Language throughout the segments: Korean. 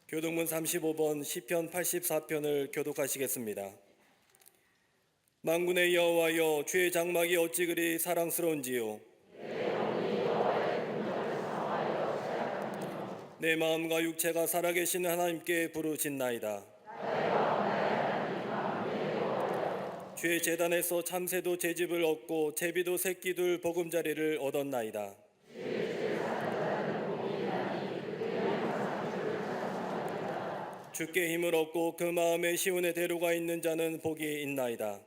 교독문 35번 시편 84편을 교독하시겠습니다. 만군의 여호와여, 주의 장막이 어찌 그리 사랑스러운지요. 내 마음과 육체가 살아계신 하나님께 부르짖나이다. 주의 제단에서 참새도 제집을 얻고 제비도 새끼들 보금자리를 얻었나이다. 주께 힘을 얻고 그 마음에 시온의 대로가 있는 자는 복이 있나이다.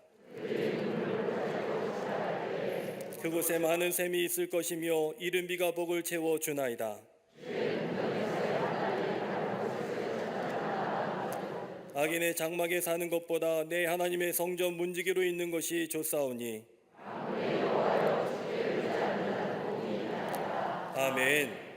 그곳에 많은 샘이 있을 것이며 이른 비가 복을 채워 주나이다. 악인의 장막에 사는 것보다 내 하나님의 성전 문지기로 있는 것이 좋사오니. 아멘.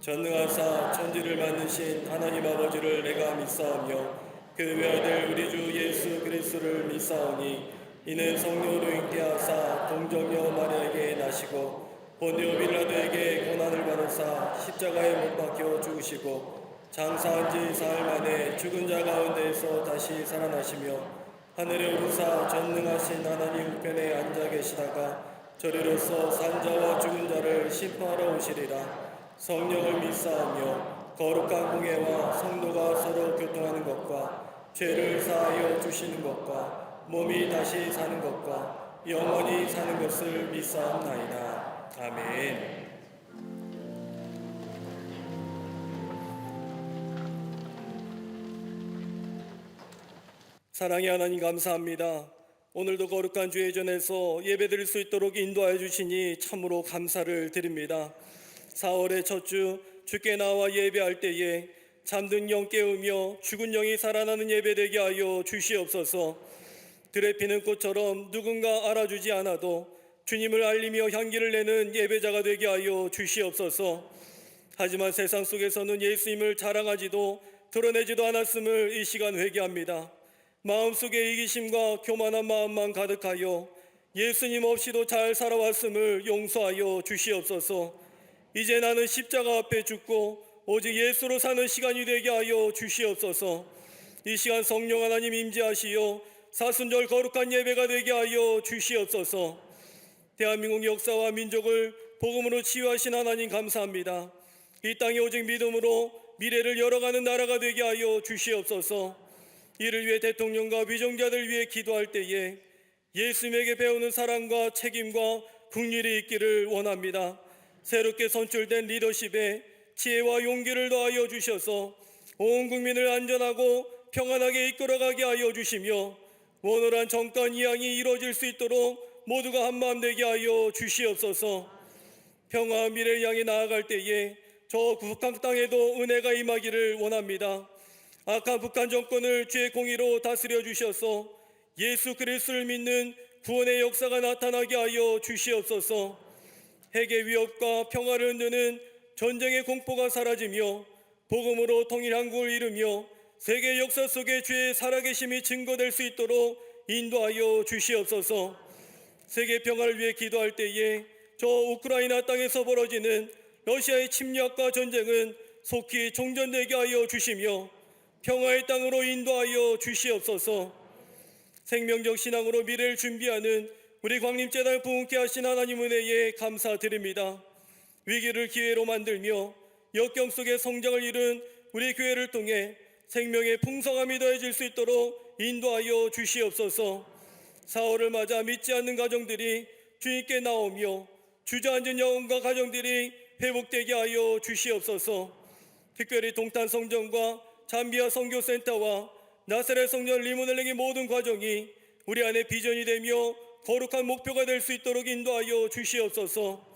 전능하사 천지를 만드신 하나님 아버지를 내가 믿사오며 그 외아들 우리 주 예수 그리스도를 믿사오니 이는 성령으로 잉태하사 동정녀 마리아에게 나시고 본디오 빌라도에게 고난을 받으사 십자가에 못 박혀 죽으시고 장사한 지 사흘 만에 죽은 자 가운데에서 다시 살아나시며 하늘에 오르사 전능하신 하나님 우편에 앉아 계시다가 저리로서 산자와 죽은 자를 심판하러 오시리라. 성령을 믿사오며 거룩한 공예와 성도가 서로 교통하는 것과 죄를 사하여 주시는 것과 몸이 다시 사는 것과 영원히 사는 것을 믿사옵나이다. 아멘. 사랑의 하나님 감사합니다. 오늘도 거룩한 주의 전에서 예배드릴 수 있도록 인도하여 주시니 참으로 감사를 드립니다. 4월의 첫 주 주께 나와 예배할 때에 잠든 영 깨우며 죽은 영이 살아나는 예배되게 하여 주시옵소서. 들에 피는 꽃처럼 누군가 알아주지 않아도 주님을 알리며 향기를 내는 예배자가 되게 하여 주시옵소서. 하지만 세상 속에서는 예수님을 자랑하지도 드러내지도 않았음을 이 시간 회개합니다. 마음속에 이기심과 교만한 마음만 가득하여 예수님 없이도 잘 살아왔음을 용서하여 주시옵소서. 이제 나는 십자가 앞에 죽고 오직 예수로 사는 시간이 되게 하여 주시옵소서. 이 시간 성령 하나님 임재하시어 사순절 거룩한 예배가 되게 하여 주시옵소서. 대한민국 역사와 민족을 복음으로 치유하신 하나님 감사합니다. 이 땅에 오직 믿음으로 미래를 열어가는 나라가 되게 하여 주시옵소서. 이를 위해 대통령과 위정자들 위해 기도할 때에 예수님에게 배우는 사랑과 책임과 긍휼이 있기를 원합니다. 새롭게 선출된 리더십에 지혜와 용기를 더하여 주셔서 온 국민을 안전하고 평안하게 이끌어가게 하여 주시며 원활한 정권 이양이 이루어질 수 있도록 모두가 한마음 되게 하여 주시옵소서. 평화와 미래를 향해 나아갈 때에 저 북한 땅에도 은혜가 임하기를 원합니다. 악한 북한 정권을 주의 공의로 다스려 주셔서 예수 그리스도를 믿는 구원의 역사가 나타나게 하여 주시옵소서. 핵의 위협과 평화를 흔드는 전쟁의 공포가 사라지며 복음으로 통일 한국을 이루며 세계 역사 속에 주의 살아계심이 증거될 수 있도록 인도하여 주시옵소서. 세계 평화를 위해 기도할 때에 저 우크라이나 땅에서 벌어지는 러시아의 침략과 전쟁은 속히 종전되게 하여 주시며 평화의 땅으로 인도하여 주시옵소서. 생명적 신앙으로 미래를 준비하는 우리 광림재단을 부흥케 하신 하나님 은혜에 감사드립니다. 위기를 기회로 만들며 역경 속에 성장을 이룬 우리 교회를 통해 생명의 풍성함이 더해질 수 있도록 인도하여 주시옵소서. 4월을 맞아 믿지 않는 가정들이 주님께 나오며 주저앉은 영혼과 가정들이 회복되게 하여 주시옵소서. 특별히 동탄 성전과 잠비아 선교센터와 나사렛 성전 리모델링의 모든 과정이 우리 안에 비전이 되며 거룩한 목표가 될 수 있도록 인도하여 주시옵소서.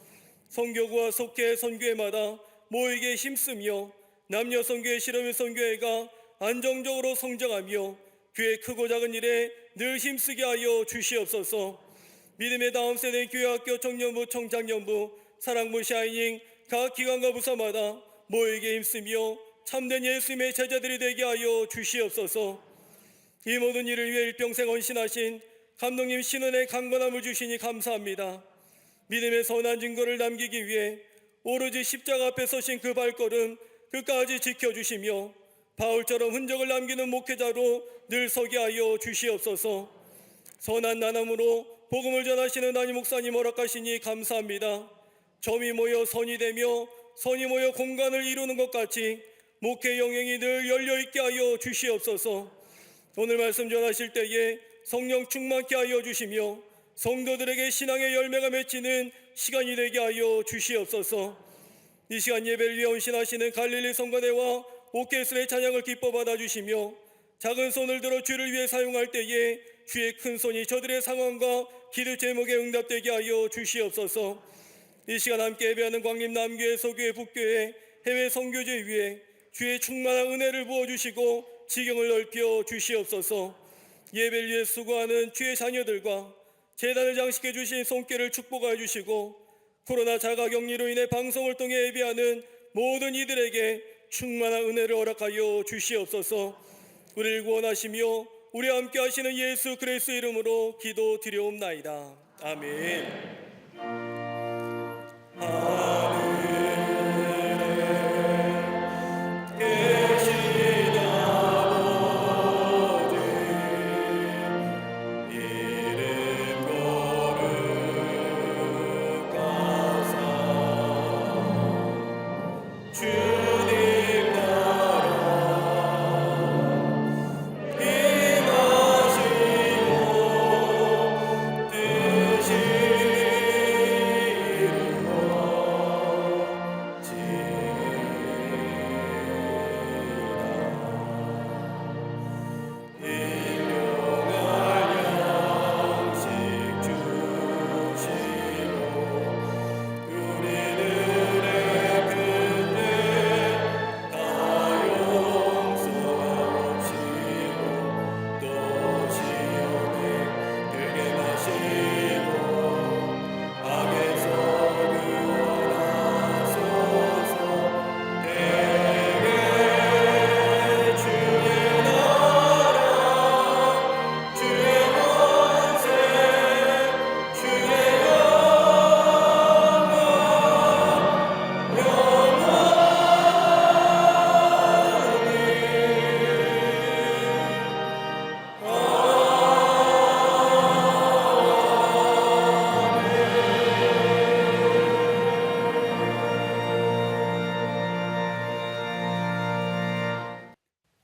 선교구와 속회 선교회마다 모이게 힘쓰며 남녀 선교회, 실험의 선교회가 안정적으로 성장하며 교회 크고 작은 일에 늘 힘쓰게 하여 주시옵소서. 믿음의 다음 세대 교회학교 청년부, 청장년부, 사랑부, 샤이닝 각 기관과 부서마다 모이게 힘쓰며 참된 예수님의 제자들이 되게 하여 주시옵소서. 이 모든 일을 위해 일평생 헌신하신 감독님 신원의 강건함을 주시니 감사합니다. 믿음의 선한 증거를 남기기 위해 오로지 십자가 앞에 서신 그 발걸음 끝까지 지켜주시며 바울처럼 흔적을 남기는 목회자로 늘 서게 하여 주시옵소서. 선한 나눔으로 복음을 전하시는 담임 목사님 허락하시니 감사합니다. 점이 모여 선이 되며 선이 모여 공간을 이루는 것 같이 목회 영역이 늘 열려있게 하여 주시옵소서. 오늘 말씀 전하실 때에 성령 충만케 하여 주시며 성도들에게 신앙의 열매가 맺히는 시간이 되게 하여 주시옵소서. 이 시간 예배를 위해 헌신하시는 갈릴리 성가대와 오케스트라의 찬양을 기뻐 받아주시며 작은 손을 들어 주를 위해 사용할 때에 주의 큰 손이 저들의 상황과 기도 제목에 응답되게 하여 주시옵소서. 이 시간 함께 예배하는 광림 남교회, 서교회, 북교회, 해외 선교제 위에 주의 충만한 은혜를 부어주시고 지경을 넓혀 주시옵소서. 예배를 위해 수고하는 주의 자녀들과 제단을 장식해 주신 손길을 축복하여 주시고 코로나 자가격리로 인해 방송을 통해 예배하는 모든 이들에게 충만한 은혜를 허락하여 주시옵소서. 우리를 구원하시며 우리 함께 하시는 예수 그리스도 이름으로 기도드려옵나이다. 아멘.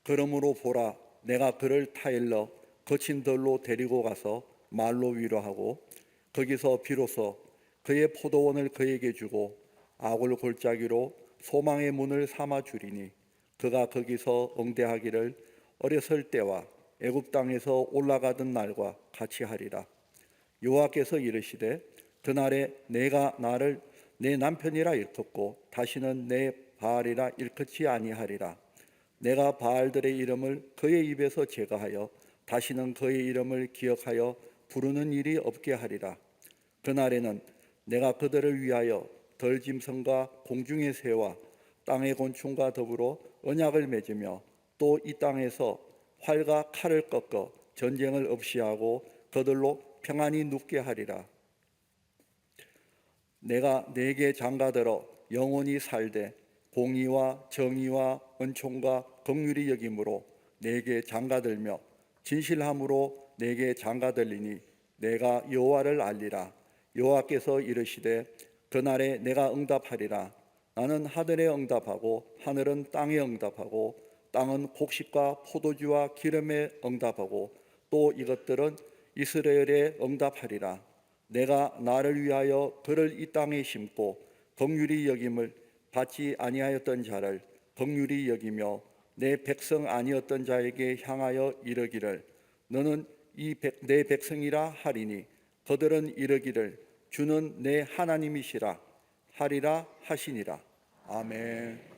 그러므로 보라, 내가 그를 타일러 거친 들로 데리고 가서 말로 위로하고 거기서 비로소 그의 포도원을 그에게 주고 아굴 골짜기로 소망의 문을 삼아 주리니 그가 거기서 응대하기를 어렸을 때와 애굽 땅에서 올라가던 날과 같이 하리라. 여호와께서 이르시되 그날에 내가 나를 내 남편이라 일컫고 다시는 내 바알이라 일컫지 아니하리라. 내가 바알들의 이름을 그의 입에서 제거하여 다시는 그의 이름을 기억하여 부르는 일이 없게 하리라. 그날에는 내가 그들을 위하여 들짐승과 공중의 새와 땅의 곤충과 더불어 언약을 맺으며 또 이 땅에서 활과 칼을 꺾어 전쟁을 없이 하고 그들로 평안히 눕게 하리라. 내가 네게 장가들어 영원히 살되 공의와 정의와 은총과 긍휼히 여김으로 내게 장가들며 진실함으로 내게 장가들리니 내가 여호와를 알리라. 여호와께서 이르시되 그날에 내가 응답하리라. 나는 하늘에 응답하고 하늘은 땅에 응답하고 땅은 곡식과 포도주와 기름에 응답하고 또 이것들은 이스라엘에 응답하리라. 내가 나를 위하여 그를 이 땅에 심고 긍휼히 여김을 받지 아니하였던 자를 긍휼히 여기며 내 백성 아니었던 자에게 향하여 이르기를 너는 내 백성이라 하리니 그들은 이르기를 주는 내 하나님이시라 하리라 하시니라. 아멘.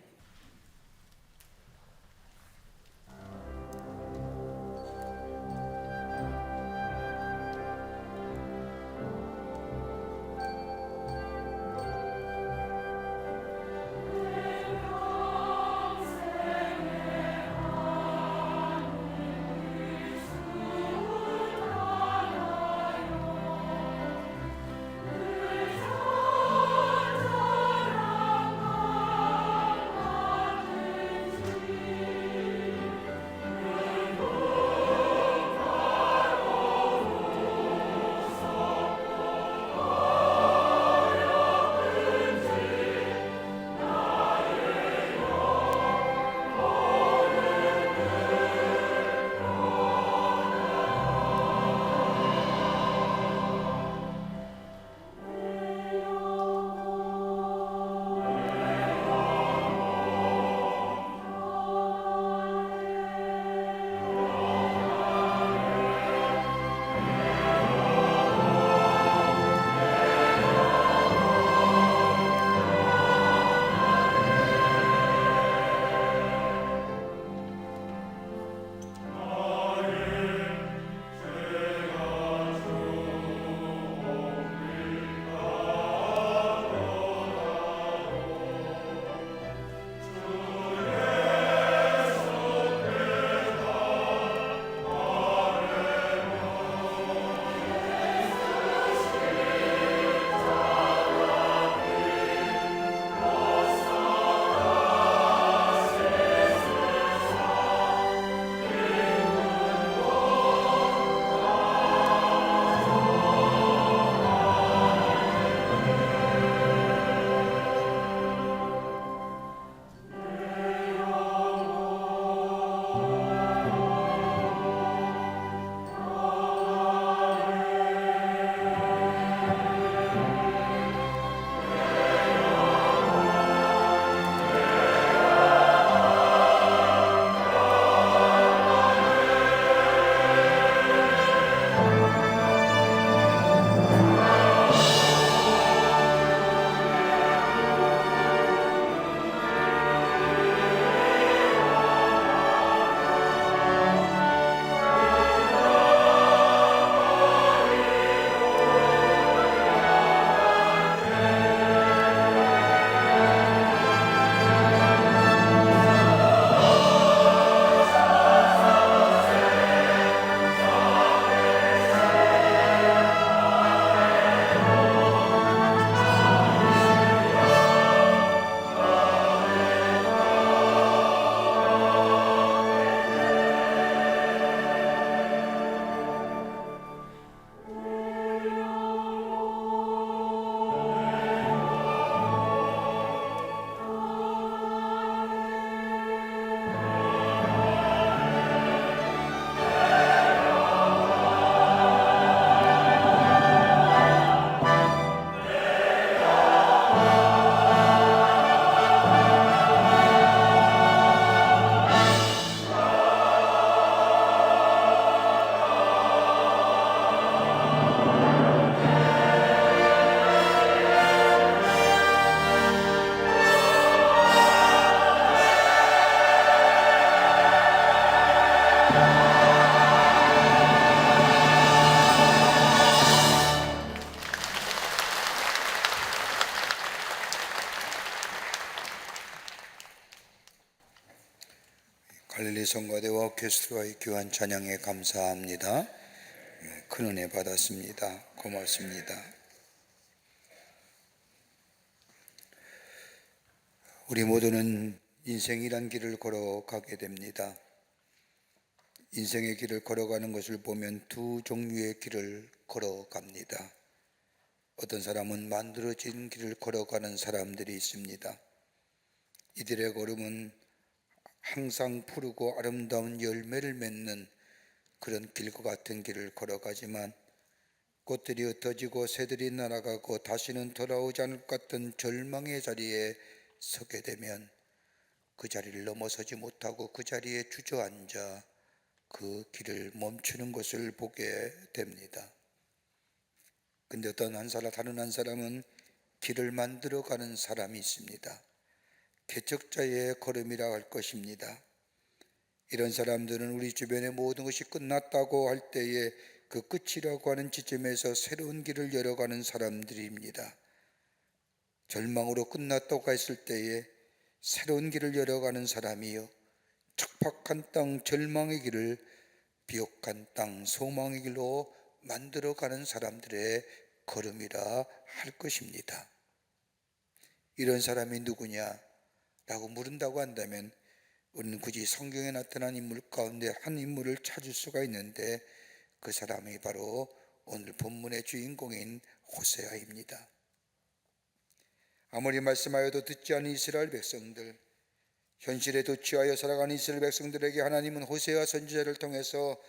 갈릴리 성가대와 오케스트라의 귀한 찬양에 감사합니다. 큰 은혜 받았습니다. 고맙습니다. 우리 모두는 인생이란 길을 걸어가게 됩니다. 인생의 길을 걸어가는 것을 보면 두 종류의 길을 걸어갑니다. 어떤 사람은 만들어진 길을 걸어가는 사람들이 있습니다. 이들의 걸음은 항상 푸르고 아름다운 열매를 맺는 그런 길과 같은 길을 걸어가지만 꽃들이 흩어지고 새들이 날아가고 다시는 돌아오지 않을 것 같은 절망의 자리에 서게 되면 그 자리를 넘어서지 못하고 그 자리에 주저앉아 그 길을 멈추는 것을 보게 됩니다. 근데 어떤 다른 한 사람은 길을 만들어가는 사람이 있습니다. 개척자의 걸음이라 할 것입니다. 이런 사람들은 우리 주변의 모든 것이 끝났다고 할 때에 그 끝이라고 하는 지점에서 새로운 길을 열어가는 사람들입니다. 절망으로 끝났다고 했을 때에 새로운 길을 열어가는 사람이요, 척박한 땅 절망의 길을 비옥한 땅 소망의 길로 만들어가는 사람들의 걸음이라 할 것입니다. 이런 사람이 누구냐? 라고 물은다고 한다면 우리는 굳이 성경에 나타난 인물 가운데 한 인물을 찾을 수가 있는데 그 사람이 바로 오늘 본문의 주인공인 호세아입니다. 아무리 말씀하여도 듣지 않은 이스라엘 백성들, 현실에 도취하여 살아가는 이스라엘 백성들에게 하나님은 호세아 선지자를 통해서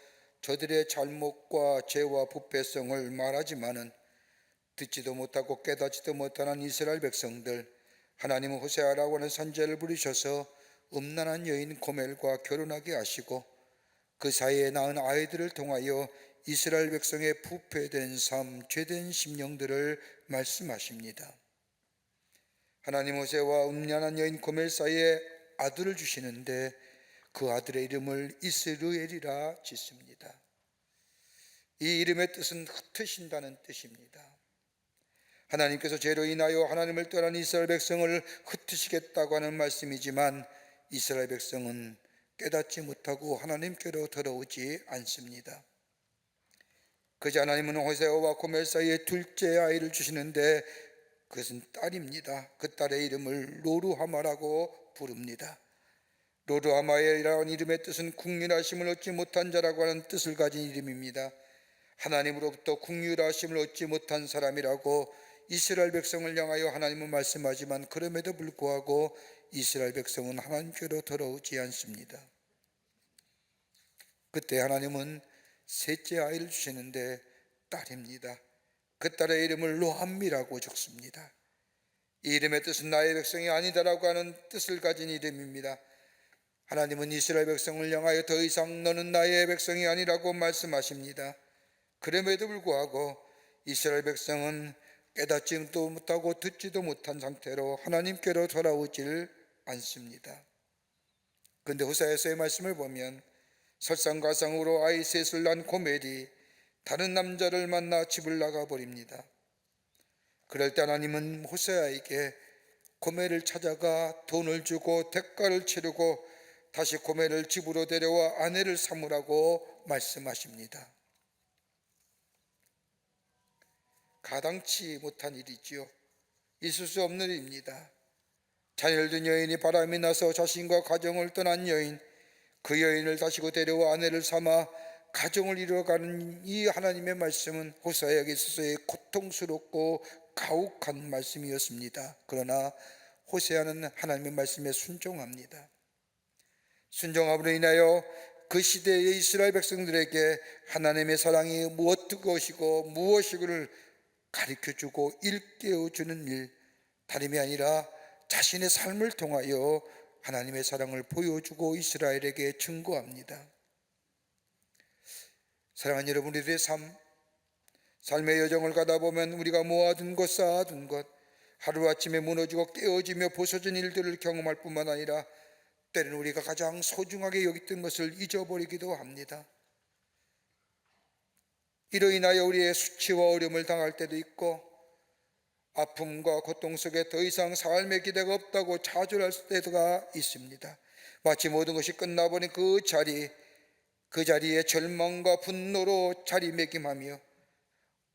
저들의 잘못과 죄와 부패성을 말하지만은 듣지도 못하고 깨닫지도 못하는 이스라엘 백성들, 하나님은 호세아라고 하는 선지자를 부르셔서 음란한 여인 고멜과 결혼하게 하시고 그 사이에 낳은 아이들을 통하여 이스라엘 백성의 부패된 삶, 죄된 심령들을 말씀하십니다. 하나님 호세와 음란한 여인 고멜 사이에 아들을 주시는데 그 아들의 이름을 이스르엘이라 짓습니다. 이 이름의 뜻은 흩으신다는 뜻입니다. 하나님께서 죄로 인하여 하나님을 떠난 이스라엘 백성을 흩으시겠다고 하는 말씀이지만 이스라엘 백성은 깨닫지 못하고 하나님께로 돌아오지 않습니다. 그저 하나님은 호세아와 고멜 사이에 둘째 아이를 주시는데 그것은 딸입니다. 그 딸의 이름을 로루하마라고 부릅니다. 로루하마이라는 이름의 뜻은 국률하심을 얻지 못한 자라고 하는 뜻을 가진 이름입니다. 하나님으로부터 국률하심을 얻지 못한 사람이라고 이스라엘 백성을 향하여 하나님은 말씀하지만 그럼에도 불구하고 이스라엘 백성은 하나님께로 돌아오지 않습니다. 그때 하나님은 셋째 아이를 주시는데 딸입니다. 그 딸의 이름을 로함미라고 적습니다. 이 이름의 뜻은 나의 백성이 아니다라고 하는 뜻을 가진 이름입니다. 하나님은 이스라엘 백성을 향하여 더 이상 너는 나의 백성이 아니라고 말씀하십니다. 그럼에도 불구하고 이스라엘 백성은 깨닫지도 못하고 듣지도 못한 상태로 하나님께로 돌아오질 않습니다. 그런데 호세아서의 말씀을 보면 설상가상으로 아이 셋을 낳은 고멜이 다른 남자를 만나 집을 나가 버립니다. 그럴 때 하나님은 호세아에게 고멜을 찾아가 돈을 주고 대가를 치르고 다시 고멜을 집으로 데려와 아내를 삼으라고 말씀하십니다. 가당치 못한 일이지요. 있을 수 없는 일입니다. 자녀를 둔 여인이 바람이 나서 자신과 가정을 떠난 여인, 그 여인을 다시고 데려와 아내를 삼아 가정을 이루어가는 이 하나님의 말씀은 호세아에게 있어서의 고통스럽고 가혹한 말씀이었습니다. 그러나 호세아는 하나님의 말씀에 순종합니다. 순종함으로 인하여 그 시대의 이스라엘 백성들에게 하나님의 사랑이 무엇이고 무엇이고를 가르쳐주고 일깨워주는 일, 다름이 아니라 자신의 삶을 통하여 하나님의 사랑을 보여주고 이스라엘에게 증거합니다. 사랑하는 여러분, 우리들의 삶의 여정을 가다 보면 우리가 모아둔 것, 쌓아둔 것, 하루아침에 무너지고 깨어지며 부서진 일들을 경험할 뿐만 아니라 때로는 우리가 가장 소중하게 여겼던 것을 잊어버리기도 합니다. 이로 인하여 우리의 수치와 어려움을 당할 때도 있고 아픔과 고통 속에 더 이상 삶의 기대가 없다고 좌절할 때가 있습니다. 마치 모든 것이 끝나버린 그 자리에 절망과 분노로 자리매김하며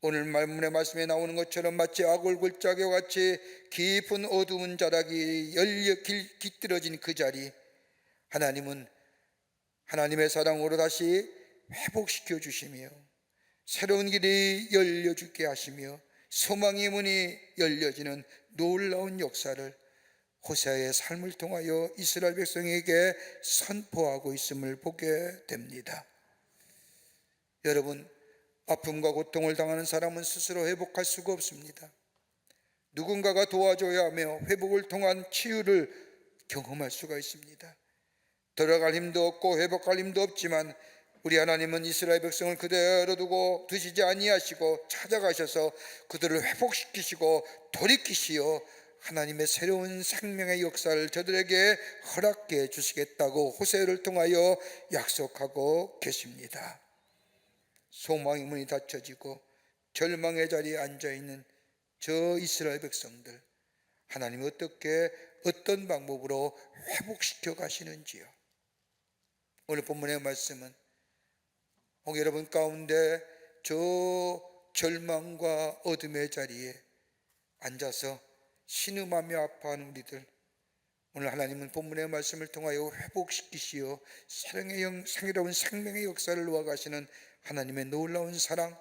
오늘 말문의 말씀에 나오는 것처럼 마치 악을 골짜기와 같이 깊은 어두운 자락이 깃들어진 그 자리, 하나님은 하나님의 사랑으로 다시 회복시켜 주시며 새로운 길이 열려주게 하시며 소망의 문이 열려지는 놀라운 역사를 호세아의 삶을 통하여 이스라엘 백성에게 선포하고 있음을 보게 됩니다. 여러분, 아픔과 고통을 당하는 사람은 스스로 회복할 수가 없습니다. 누군가가 도와줘야 하며 회복을 통한 치유를 경험할 수가 있습니다. 돌아갈 힘도 없고 회복할 힘도 없지만 우리 하나님은 이스라엘 백성을 그대로 두고 두시지 아니하시고 찾아가셔서 그들을 회복시키시고 돌이키시어 하나님의 새로운 생명의 역사를 저들에게 허락해 주시겠다고 호세를 통하여 약속하고 계십니다. 소망의 문이 닫혀지고 절망의 자리에 앉아있는 저 이스라엘 백성들, 하나님이 어떻게 어떤 방법으로 회복시켜 가시는지요. 오늘 본문의 말씀은 혹 여러분 가운데 저 절망과 어둠의 자리에 앉아서 신음하며 아파하는 우리들, 오늘 하나님은 본문의 말씀을 통하여 회복시키시어 새로운 생명의 역사를 놓아가시는 하나님의 놀라운 사랑,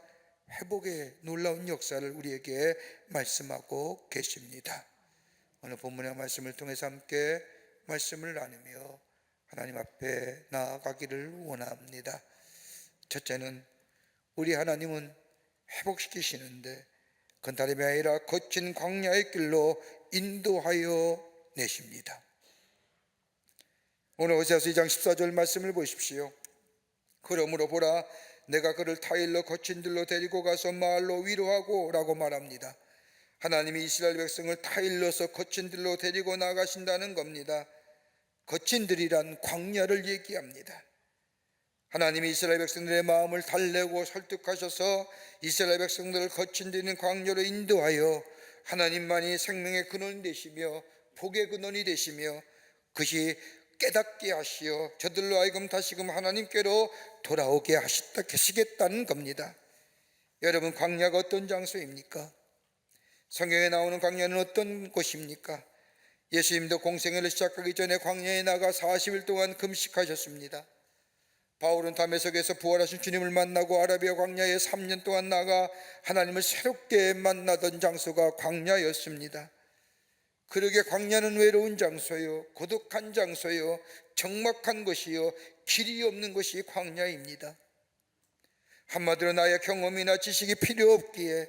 회복의 놀라운 역사를 우리에게 말씀하고 계십니다. 오늘 본문의 말씀을 통해서 함께 말씀을 나누며 하나님 앞에 나아가기를 원합니다. 첫째는 우리 하나님은 회복시키시는데 그건 다름이 아니라 거친 광야의 길로 인도하여 내십니다. 오늘 호세아서 2장 14절 말씀을 보십시오. 그러므로 보라, 내가 그를 타일러 거친 들로 데리고 가서 마을로 위로하고 라고 말합니다. 하나님이 이스라엘 백성을 타일러서 거친 들로 데리고 나가신다는 겁니다. 거친 들이란 광야를 얘기합니다. 하나님이 이스라엘 백성들의 마음을 달래고 설득하셔서 이스라엘 백성들을 거친 데 있는 광야로 인도하여 하나님만이 생명의 근원이 되시며 복의 근원이 되시며 그것이 깨닫게 하시어 저들로 하여금 다시금 하나님께로 돌아오게 하시겠다는 겁니다. 여러분, 광야가 어떤 장소입니까? 성경에 나오는 광야는 어떤 곳입니까? 예수님도 공생애를 시작하기 전에 광야에 나가 40일 동안 금식하셨습니다. 바울은 다메섹에서 부활하신 주님을 만나고 아라비아 광야에 3년 동안 나가 하나님을 새롭게 만나던 장소가 광야였습니다. 그러게 광야는 외로운 장소요, 고독한 장소요, 적막한 것이요, 길이 없는 것이 광야입니다. 한마디로 나의 경험이나 지식이 필요 없기에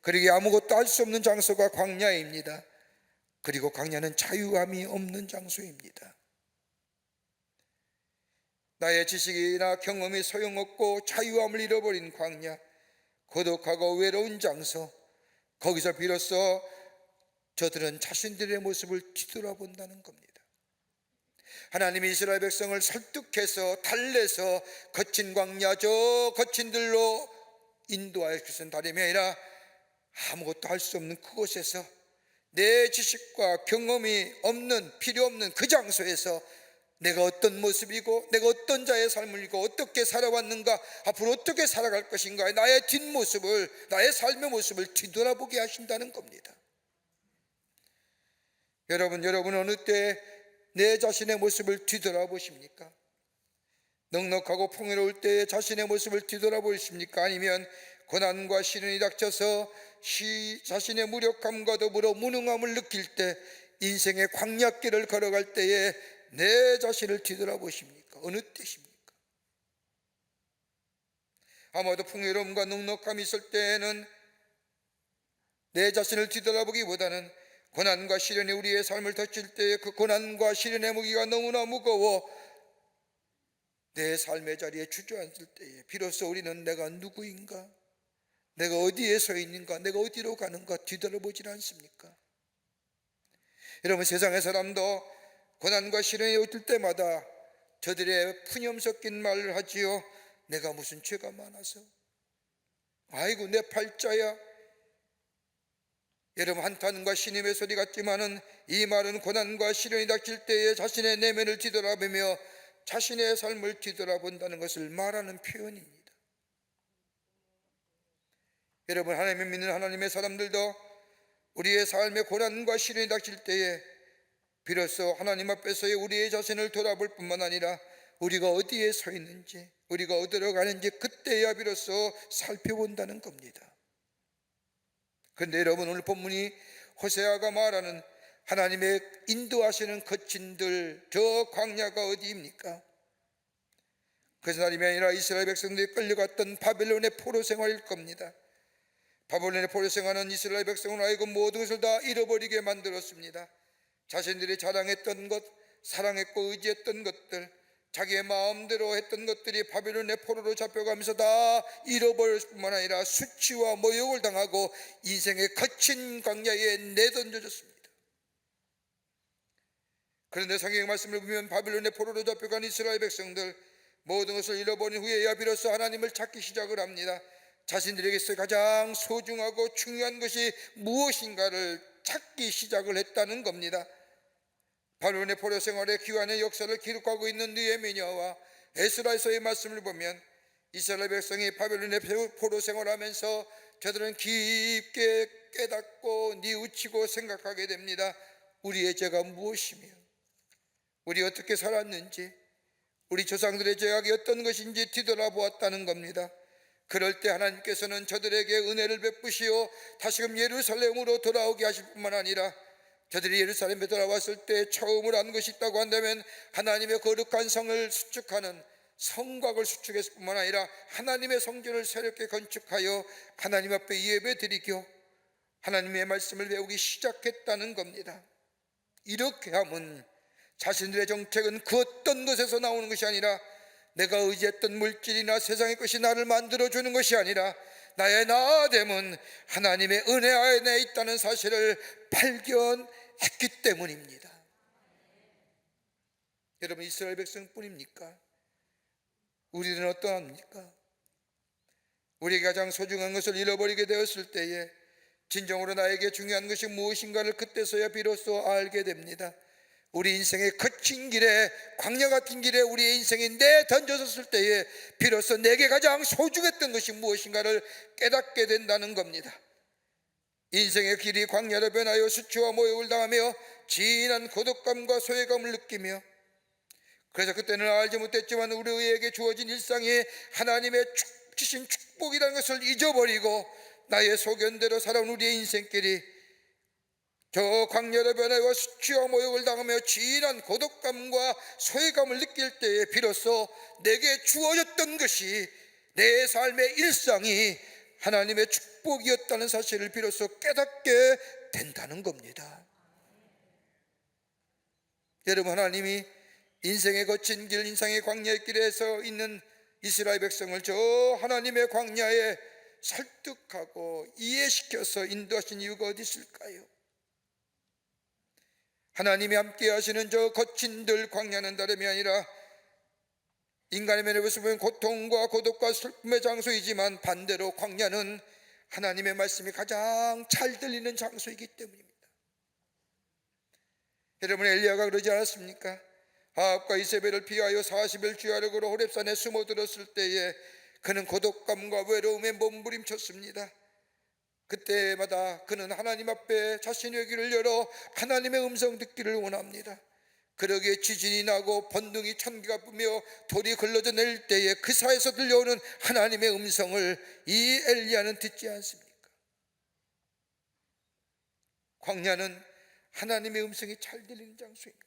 그러게 아무것도 할 수 없는 장소가 광야입니다. 그리고 광야는 자유함이 없는 장소입니다. 나의 지식이나 경험이 소용없고 자유함을 잃어버린 광야, 고독하고 외로운 장소, 거기서 비로소 저들은 자신들의 모습을 뒤돌아본다는 겁니다. 하나님이 이스라엘 백성을 설득해서 달래서 거친 광야, 저 거친 들로 인도하여 주신 다름이 아니라 아무것도 할 수 없는 그곳에서 내 지식과 경험이 없는, 필요 없는 그 장소에서 내가 어떤 모습이고 내가 어떤 자의 삶을 이고 어떻게 살아왔는가, 앞으로 어떻게 살아갈 것인가, 나의 뒷모습을, 나의 삶의 모습을 뒤돌아보게 하신다는 겁니다. 여러분 어느 때 내 자신의 모습을 뒤돌아보십니까? 넉넉하고 풍요로울 때 자신의 모습을 뒤돌아보십니까? 아니면 고난과 시련이 닥쳐서 자신의 무력함과 더불어 무능함을 느낄 때, 인생의 광야길을 걸어갈 때에 내 자신을 뒤돌아보십니까? 어느 때십니까? 아마도 풍요로움과 넉넉함이 있을 때에는 내 자신을 뒤돌아보기보다는 고난과 시련이 우리의 삶을 덮칠 때에 그 고난과 시련의 무게가 너무나 무거워 내 삶의 자리에 주저앉을 때에 비로소 우리는 내가 누구인가, 내가 어디에 서 있는가, 내가 어디로 가는가 뒤돌아보질 않습니까? 여러분, 세상의 사람도 고난과 시련이 오실 때마다 저들의 푸념 섞인 말을 하지요. 내가 무슨 죄가 많아서, 아이고 내 팔자야. 여러분, 한탄과 신임의 소리 같지만은 이 말은 고난과 시련이 닥칠 때에 자신의 내면을 뒤돌아보며 자신의 삶을 뒤돌아본다는 것을 말하는 표현입니다. 여러분, 하나님을 믿는 하나님의 사람들도 우리의 삶의 고난과 시련이 닥칠 때에 비로소 하나님 앞에서의 우리의 자신을 돌아볼 뿐만 아니라 우리가 어디에 서 있는지, 우리가 어디로 가는지 그때야 비로소 살펴본다는 겁니다. 그런데 여러분, 오늘 본문이 호세아가 말하는 하나님의 인도하시는 거친들, 저 광야가 어디입니까? 그것은 다름이 아니라 이스라엘 백성들이 끌려갔던 바벨론의 포로 생활일 겁니다. 바벨론의 포로 생활은 이스라엘 백성을 하여금 모든 것을 다 잃어버리게 만들었습니다. 자신들이 자랑했던 것, 사랑했고 의지했던 것들, 자기의 마음대로 했던 것들이 바벨론의 포로로 잡혀가면서 다 잃어버렸을 뿐만 아니라 수치와 모욕을 당하고 인생의 거친 광야에 내던져졌습니다. 그런데 성경의 말씀을 보면 바벨론의 포로로 잡혀간 이스라엘 백성들, 모든 것을 잃어버린 후에야 비로소 하나님을 찾기 시작을 합니다. 자신들에게서 가장 소중하고 중요한 것이 무엇인가를 찾기 시작을 했다는 겁니다. 바벨론의 포로 생활의 기환의 역사를 기록하고 있는 느헤미야와 에스라에서의 말씀을 보면 이스라엘 백성이 바벨론의 포로 생활하면서 저들은 깊게 깨닫고 뉘우치고 생각하게 됩니다. 우리의 죄가 무엇이며 우리 어떻게 살았는지, 우리 조상들의 죄악이 어떤 것인지 뒤돌아보았다는 겁니다. 그럴 때 하나님께서는 저들에게 은혜를 베푸시어 다시금 예루살렘으로 돌아오게 하실 뿐만 아니라 저들이 예루살렘에 돌아왔을 때 처음으로 한 것이 있다고 한다면 하나님의 거룩한 성을 수축하는 성곽을 수축했을 뿐만 아니라 하나님의 성전을 새롭게 건축하여 하나님 앞에 예배드리고 하나님의 말씀을 배우기 시작했다는 겁니다. 이렇게 하면 자신들의 정책은 그 어떤 것에서 나오는 것이 아니라 내가 의지했던 물질이나 세상의 것이 나를 만들어주는 것이 아니라 나의 나됨은 하나님의 은혜 안에 있다는 사실을 발견했기 때문입니다. 여러분, 이스라엘 백성뿐입니까? 우리는 어떠합니까? 우리에게 가장 소중한 것을 잃어버리게 되었을 때에 진정으로 나에게 중요한 것이 무엇인가를 그때서야 비로소 알게 됩니다. 우리 인생의 거친 길에, 광야 같은 길에 우리의 인생이 내던져졌을 때에 비로소 내게 가장 소중했던 것이 무엇인가를 깨닫게 된다는 겁니다. 인생의 길이 광야로 변하여 수치와 모욕을 당하며 진한 고독감과 소외감을 느끼며, 그래서 그때는 알지 못했지만 우리에게 주어진 일상이 하나님의 주신 축복이라는 것을 잊어버리고 나의 소견대로 살아온 우리의 인생길이 저 광야로 변하여 수치와 모욕을 당하며 진한 고독감과 소외감을 느낄 때에 비로소 내게 주어졌던 것이, 내 삶의 일상이 하나님의 축복이었다는 사실을 비로소 깨닫게 된다는 겁니다. 여러분, 하나님이 인생의 거친 길, 인생의 광야의 길에서 있는 이스라엘 백성을 저 하나님의 광야에 설득하고 이해시켜서 인도하신 이유가 어디 있을까요? 하나님이 함께 하시는 저 거친 들 광야는 다름이 아니라 인간의 면에서 보면 고통과 고독과 슬픔의 장소이지만 반대로 광야는 하나님의 말씀이 가장 잘 들리는 장소이기 때문입니다. 여러분, 엘리야가 그러지 않았습니까? 아합과 이세벨을 피하여 40일 주야력으로 호렙산에 숨어들었을 때에 그는 고독감과 외로움에 몸부림쳤습니다. 그때마다 그는 하나님 앞에 자신의 귀를 열어 하나님의 음성 듣기를 원합니다. 그러기에 지진이 나고 번둥이 천기가 불며 돌이 걸러져 내릴 때에 그 사이에서 들려오는 하나님의 음성을 이 엘리야는 듣지 않습니까? 광야는 하나님의 음성이 잘 들리는 장소입니다.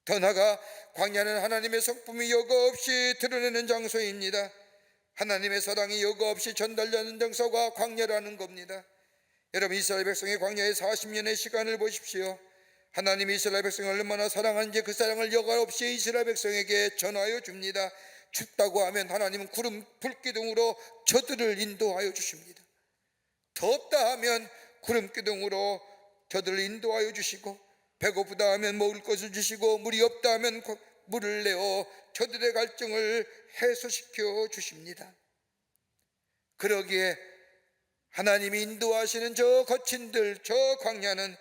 더 나아가 광야는 하나님의 성품이 여과 없이 드러내는 장소입니다. 하나님의 사랑이 여과 없이 전달되는 장소가 광야라는 겁니다. 여러분, 이스라엘 백성의 광야의 40년의 시간을 보십시오. 하나님이 이스라엘 백성을 얼마나 사랑하는지 그 사랑을 여과 없이 이스라엘 백성에게 전하여 줍니다. 춥다고 하면 하나님은 구름 불기둥으로 저들을 인도하여 주십니다. 덥다 하면 구름 기둥으로 저들을 인도하여 주시고, 배고프다 하면 먹을 것을 주시고, 물이 없다 하면 물을 내어 저들의 갈증을 해소시켜 주십니다. 그러기에 하나님이 인도하시는 저 거친 들, 저 광야는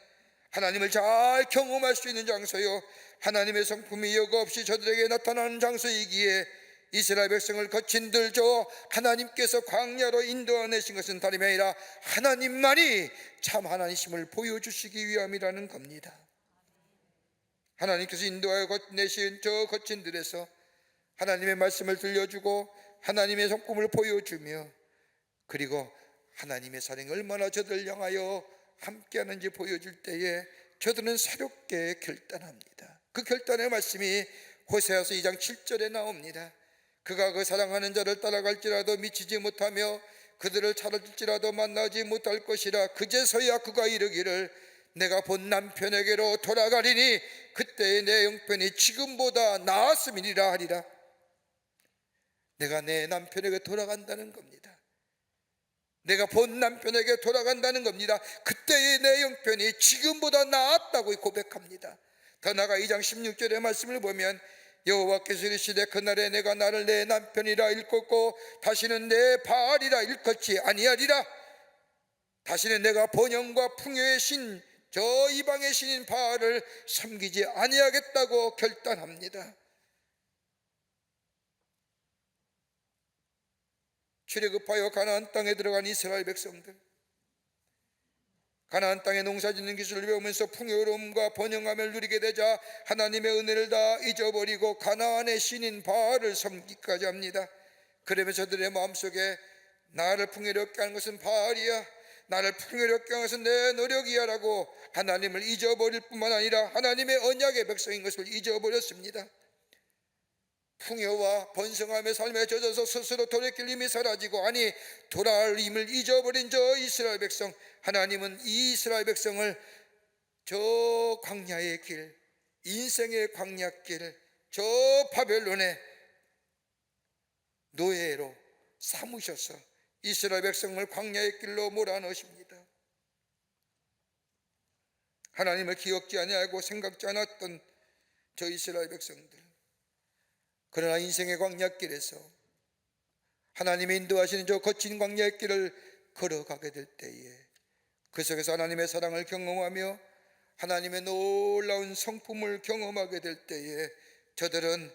하나님을 잘 경험할 수 있는 장소요, 하나님의 성품이 여과 없이 저들에게 나타나는 장소이기에 이스라엘 백성을 거친 들 저 하나님께서 광야로 인도하내신 것은 다름이 아니라 하나님만이 참 하나님심을 보여주시기 위함이라는 겁니다. 하나님께서 인도하여 내신 저 거친 들에서 하나님의 말씀을 들려주고 하나님의 성품을 보여주며, 그리고 하나님의 사랑이 얼마나 저들을 향하여 함께하는지 보여줄 때에 저들은 새롭게 결단합니다. 그 결단의 말씀이 호세아서 2장 7절에 나옵니다. 그가 그 사랑하는 자를 따라갈지라도 미치지 못하며 그들을 찾을지라도 만나지 못할 것이라. 그제서야 그가 이르기를 내가 본 남편에게로 돌아가리니 그때의 내 형편이 지금보다 나았음이니라 하리라. 내가 내 남편에게 돌아간다는 겁니다. 내가 본 남편에게 돌아간다는 겁니다. 그때의 내 형편이 지금보다 나았다고 고백합니다. 더 나아가 2장 16절의 말씀을 보면 여호와께서 이르시되 그날에 내가 나를 내 남편이라 일컫고 다시는 내 바알이라 일컫지 아니하리라. 다시는 내가 번영과 풍요의 신 저 이방의 신인 바알을 섬기지 아니하겠다고 결단합니다. 출애굽하여 가나안 땅에 들어간 이스라엘 백성들, 가나안 땅에 농사짓는 기술을 배우면서 풍요로움과 번영함을 누리게 되자 하나님의 은혜를 다 잊어버리고 가나안의 신인 바알을 섬기기까지 합니다. 그러면서 저들의 마음속에 나를 풍요롭게 하는 것은 바알이야, 나를 풍요롭게 하는 것은 내 노력이야 라고 하나님을 잊어버릴 뿐만 아니라 하나님의 언약의 백성인 것을 잊어버렸습니다. 풍요와 번성함의 삶에 젖어서 스스로 돌이킬 힘이 사라지고, 아니 돌아올 힘을 잊어버린 저 이스라엘 백성, 하나님은 이 이스라엘 백성을 저 광야의 길, 인생의 광야길, 저 바벨론의 노예로 삼으셔서 이스라엘 백성을 광야의 길로 몰아넣으십니다. 하나님을 기억지 아니하고 생각지 않았던 저 이스라엘 백성들, 그러나 인생의 광야길에서 하나님의 인도하시는 저 거친 광야의 길을 걸어가게 될 때에 그 속에서 하나님의 사랑을 경험하며 하나님의 놀라운 성품을 경험하게 될 때에 저들은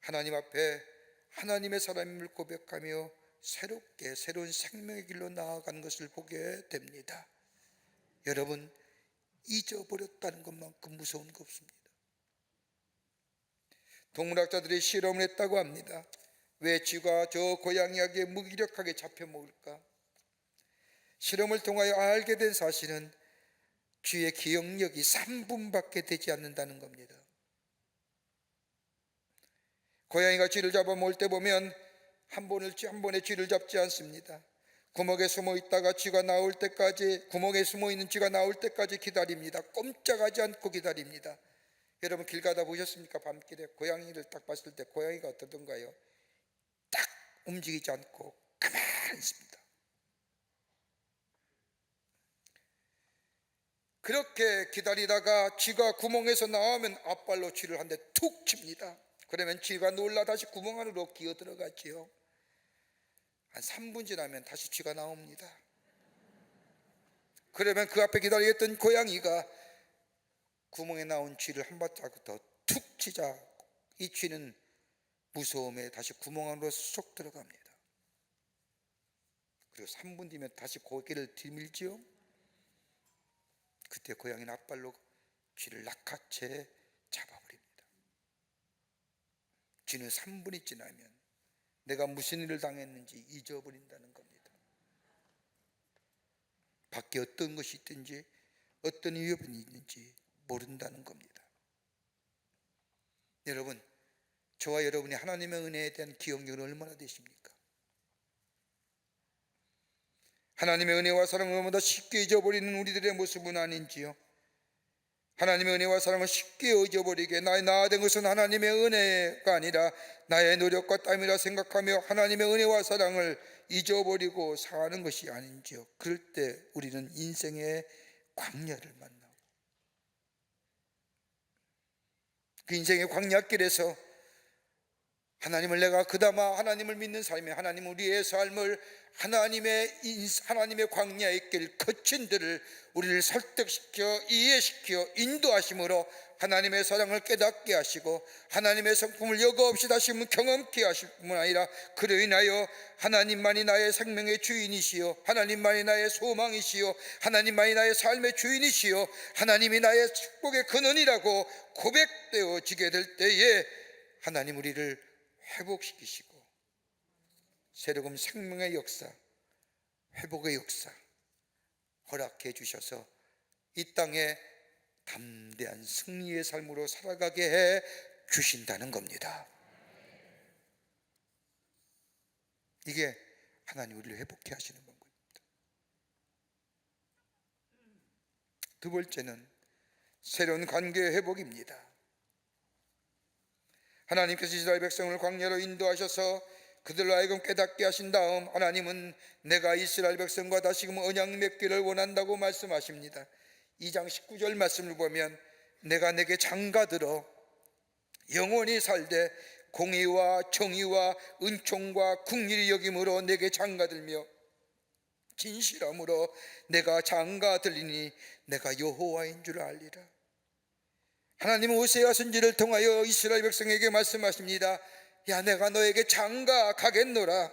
하나님 앞에 하나님의 사람임을 고백하며 새롭게 새로운 생명의 길로 나아가는 것을 보게 됩니다. 여러분, 잊어버렸다는 것만큼 무서운 거 없습니다. 동물학자들이 실험을 했다고 합니다. 왜 쥐가 저 고양이에게 무기력하게 잡혀 먹을까? 실험을 통하여 알게 된 사실은 쥐의 기억력이 3분밖에 되지 않는다는 겁니다. 고양이가 쥐를 잡아 먹을 때 보면 한 번에 쥐를 잡지 않습니다. 구멍에 숨어 있다가 쥐가 나올 때까지, 구멍에 숨어 있는 쥐가 나올 때까지 기다립니다. 꼼짝하지 않고 기다립니다. 여러분, 길 가다 보셨습니까? 밤길에 고양이를 딱 봤을 때 고양이가 어떠던가요? 딱 움직이지 않고 가만히 있습니다. 그렇게 기다리다가 쥐가 구멍에서 나오면 앞발로 쥐를 한 대 툭 칩니다. 그러면 쥐가 놀라 다시 구멍 안으로 기어 들어가지요. 한 3분 지나면 다시 쥐가 나옵니다. 그러면 그 앞에 기다리겠던 고양이가 구멍에 나온 쥐를 한 발자국 더 툭 치자 이 쥐는 무서움에 다시 구멍 안으로 쏙 들어갑니다. 그리고 3분 뒤면 다시 고개를 들밀지요. 그때 고양이는 앞발로 쥐를 낚아채 잡아버립니다. 쥐는 3분이 지나면 내가 무슨 일을 당했는지 잊어버린다는 겁니다. 밖에 어떤 것이 있든지 어떤 위협이 있는지 모른다는 겁니다. 여러분, 저와 여러분이 하나님의 은혜에 대한 기억력은 얼마나 되십니까? 하나님의 은혜와 사랑을 너무나 쉽게 잊어버리는 우리들의 모습은 아닌지요? 하나님의 은혜와 사랑을 쉽게 잊어버리게 나의 나아된 것은 하나님의 은혜가 아니라 나의 노력과 땀이라 생각하며 하나님의 은혜와 사랑을 잊어버리고 사는 것이 아닌지요? 그럴 때 우리는 인생의 광야를 만나고, 그 인생의 광야길에서 하나님을 내가 그나마 하나님을 믿는 삶에 하나님 우리의 삶을 하나님의 광야의 길 거친 데를 우리를 설득시켜 이해시켜 인도하심으로 하나님의 사랑을 깨닫게 하시고 하나님의 성품을 여과 없이 다시 경험케 하실 뿐만 아니라 그로 인하여 하나님만이 나의 생명의 주인이시요, 하나님만이 나의 소망이시요, 하나님만이 나의 삶의 주인이시요, 하나님이 나의 축복의 근원이라고 고백되어지게 될 때에 하나님 우리를 회복시키시고 새로운 생명의 역사, 회복의 역사 허락해 주셔서 이 땅에 담대한 승리의 삶으로 살아가게 해 주신다는 겁니다. 이게 하나님 우리를 회복케 하시는 방법입니다. 두 번째는 새로운 관계의 회복입니다. 하나님께서 이스라엘 백성을 광야로 인도하셔서 그들로 하여금 깨닫게 하신 다음 하나님은 내가 이스라엘 백성과 다시금 언약 맺기를 원한다고 말씀하십니다. 2장 19절 말씀을 보면 내가 내게 장가들어 영원히 살되 공의와 정의와 은총과 긍휼히 여김으로 내게 장가들며 진실함으로 내가 장가들리니 내가 여호와인 줄 알리라. 하나님은 호세아 선지를 통하여 이스라엘 백성에게 말씀하십니다. 야, 내가 너에게 장가 가겠노라.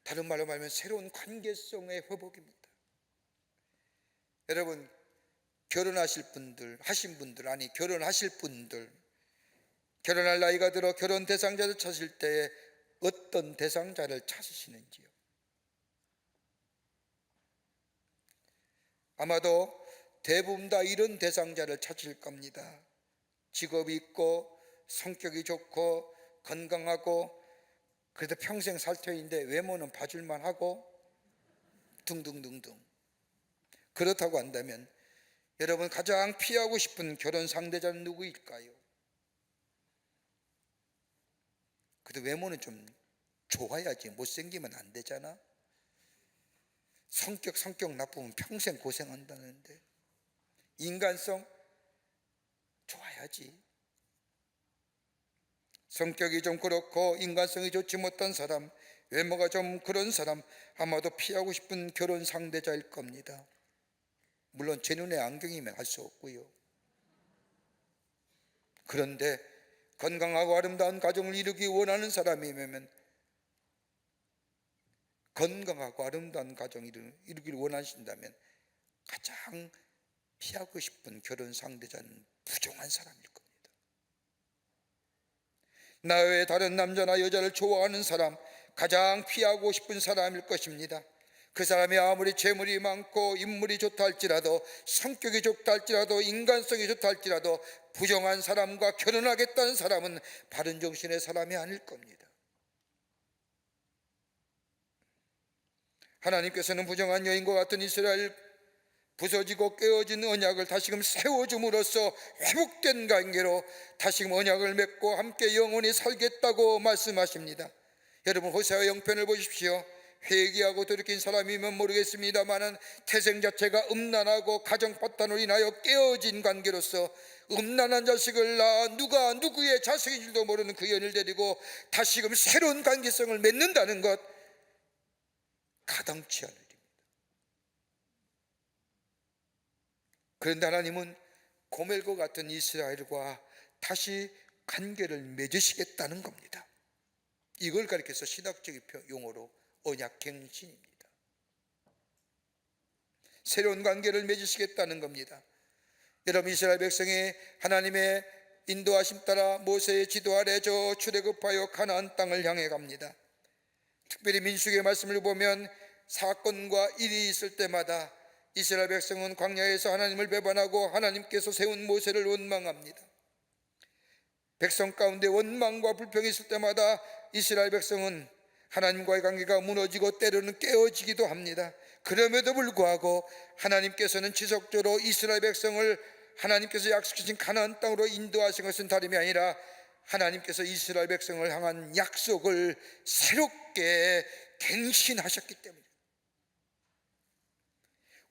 다른 말로 말하면 새로운 관계성의 회복입니다. 여러분, 결혼하실 분들, 결혼하실 분들, 결혼할 나이가 들어 결혼 대상자를 찾을 때에 어떤 대상자를 찾으시는지요? 아마도 대부분 다 이런 대상자를 찾을 겁니다. 직업이 있고 성격이 좋고 건강하고 그래도 평생 살 터인데 외모는 봐줄만 하고 등등등등. 그렇다고 한다면 여러분 가장 피하고 싶은 결혼 상대자는 누구일까요? 그래도 외모는 좀 좋아야지, 못생기면 안 되잖아. 성격 나쁘면 평생 고생한다는데 인간성 좋아야지. 성격이 좀 그렇고 인간성이 좋지 못한 사람, 외모가 좀 그런 사람 아마도 피하고 싶은 결혼 상대자일 겁니다. 물론 제 눈에 안경이면 알 수 없고요. 그런데 건강하고 아름다운 가정을 이루기 원하는 사람이면 건강하고 아름다운 가정을 이루기를 원하신다면 가장 피하고 싶은 결혼 상대자는 부정한 사람일 겁니다. 나 외에 다른 남자나 여자를 좋아하는 사람, 가장 피하고 싶은 사람일 것입니다. 그 사람이 아무리 재물이 많고 인물이 좋다 할지라도, 성격이 좋다 할지라도, 인간성이 좋다 할지라도 부정한 사람과 결혼하겠다는 사람은 바른 정신의 사람이 아닐 겁니다. 하나님께서는 부정한 여인과 같은 이스라엘 부서지고 깨어진 언약을 다시금 세워줌으로써 회복된 관계로 다시금 언약을 맺고 함께 영원히 살겠다고 말씀하십니다. 여러분, 호세아 영편을 보십시오. 회개하고 돌이킨 사람이면 모르겠습니다만은 태생 자체가 음란하고 가정 파탄으로 인하여 깨어진 관계로서 음란한 자식을 낳아 누가 누구의 자식인 줄도 모르는 그 여인을 데리고 다시금 새로운 관계성을 맺는다는 것, 가당치 않을 일입니다. 그런데 하나님은 고멜과 같은 이스라엘과 다시 관계를 맺으시겠다는 겁니다. 이걸 가리켜서 신학적인 용어로 언약갱신입니다. 새로운 관계를 맺으시겠다는 겁니다. 여러분, 이스라엘 백성이 하나님의 인도하심 따라 모세의 지도 아래 저 출애굽하여 가나안 땅을 향해 갑니다. 특별히 민수기의 말씀을 보면 사건과 일이 있을 때마다 이스라엘 백성은 광야에서 하나님을 배반하고 하나님께서 세운 모세를 원망합니다. 백성 가운데 원망과 불평이 있을 때마다 이스라엘 백성은 하나님과의 관계가 무너지고 때로는 깨어지기도 합니다. 그럼에도 불구하고 하나님께서는 지속적으로 이스라엘 백성을 하나님께서 약속하신 가나안 땅으로 인도하신 것은 다름이 아니라 하나님께서 이스라엘 백성을 향한 약속을 새롭게 갱신하셨기 때문입니다.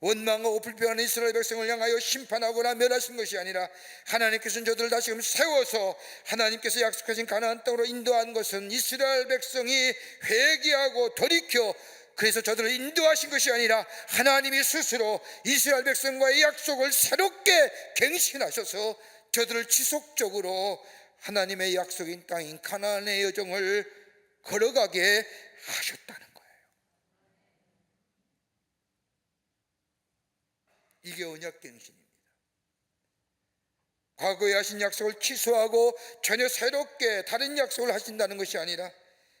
원망하고 불평하는 이스라엘 백성을 향하여 심판하거나 멸하신 것이 아니라 하나님께서는 저들을 다시금 세워서 하나님께서 약속하신 가나안 땅으로 인도한 것은 이스라엘 백성이 회개하고 돌이켜 그래서 저들을 인도하신 것이 아니라 하나님이 스스로 이스라엘 백성과의 약속을 새롭게 갱신하셔서 저들을 지속적으로 하나님의 약속인 땅인 가나안의 여정을 걸어가게 하셨다는 거예요. 이게 언약갱신입니다. 과거에 하신 약속을 취소하고 전혀 새롭게 다른 약속을 하신다는 것이 아니라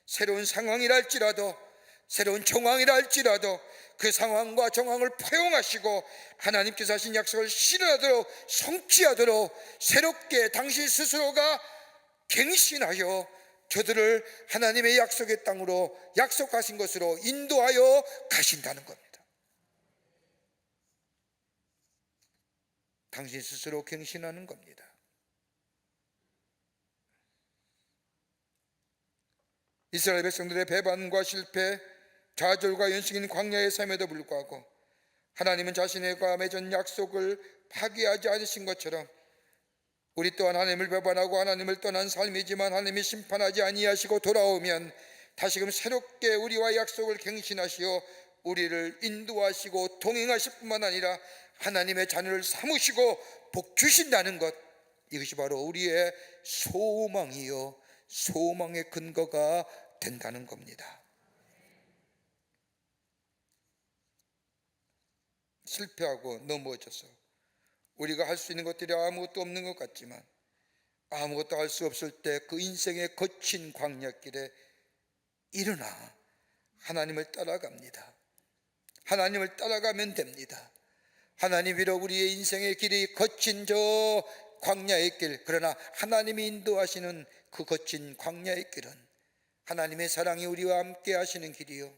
새로운 상황이라 할지라도, 새로운 정황이라 할지라도 그 상황과 정황을 포용하시고 하나님께서 하신 약속을 실현하도록 성취하도록 새롭게 당신 스스로가 갱신하여 저들을 하나님의 약속의 땅으로, 약속하신 것으로 인도하여 가신다는 겁니다. 당신 스스로 갱신하는 겁니다. 이스라엘 백성들의 배반과 실패, 좌절과 연식인 광야의 삶에도 불구하고 하나님은 자신과 맺은 약속을 파기하지 않으신 것처럼 우리 또한 하나님을 배반하고 하나님을 떠난 삶이지만 하나님이 심판하지 아니하시고 돌아오면 다시금 새롭게 우리와 약속을 갱신하시어 우리를 인도하시고 동행하실 뿐만 아니라 하나님의 자녀를 삼으시고 복 주신다는 것, 이것이 바로 우리의 소망이요 소망의 근거가 된다는 겁니다. 실패하고 넘어져서 우리가 할 수 있는 것들이 아무것도 없는 것 같지만 아무것도 할 수 없을 때 그 인생의 거친 광야길에 일어나 하나님을 따라갑니다. 하나님을 따라가면 됩니다. 하나님 비록 우리의 인생의 길이 거친 저 광야의 길, 그러나 하나님이 인도하시는 그 거친 광야의 길은 하나님의 사랑이 우리와 함께 하시는 길이요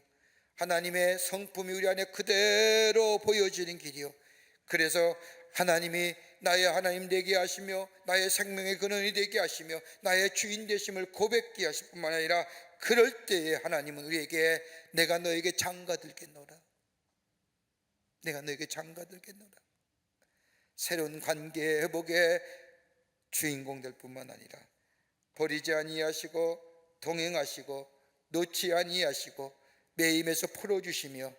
하나님의 성품이 우리 안에 그대로 보여지는 길이요 그래서 하나님이 나의 하나님 되게 하시며 나의 생명의 근원이 되게 하시며 나의 주인 되심을 고백케 하실 뿐만 아니라 그럴 때에 하나님은 우리에게 내가 너에게 장가들겠노라, 내가 너에게 장가들겠노라, 새로운 관계 회복의 주인공 될 뿐만 아니라 버리지 아니하시고 동행하시고 놓지 아니하시고 매임에서 풀어주시며